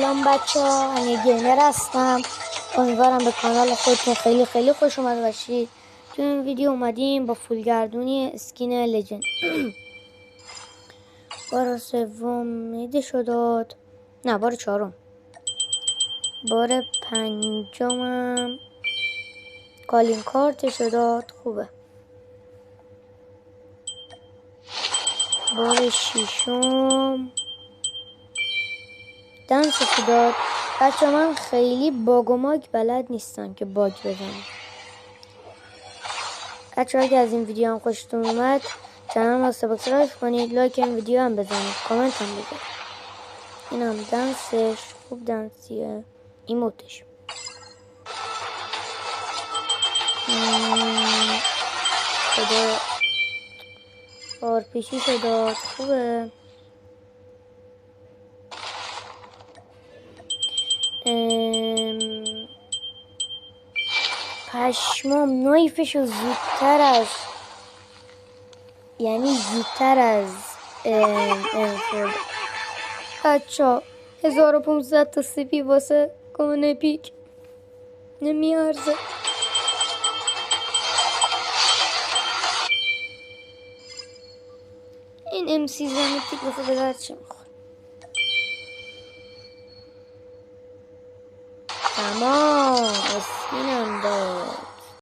سلام بچه ها، من گیمر هستم. امیدوارم به کانال خودتون خیلی خیلی خوش اومد باشید. تو این ویدیو اومدیم با فولگردونی اسکین لجند. بار سوم میده داد، نه بار چهارم، بار پنجمم کالین کارتش داد. خوبه. بار ششم دنسش داد. بچه من خیلی باگ و ماگ بلد نیستم که باگ بزنم. بچه اگه از این ویدیو هم خوشتون اومد چنل رو سابسکرایب کنید، لایک این ویدیو هم بزنید، کامنت هم بذارید. این هم دنسش خوب دنسیه. ایموتش خدا آرپیشی شداد. خوبه. پشمام نایفشو زودتر از بچه 1500 تا سپی واسه کامن پیک نمیارزه. این ام 13 میتیک بخواه به درد چه میخواد. تمام اسکینم داد.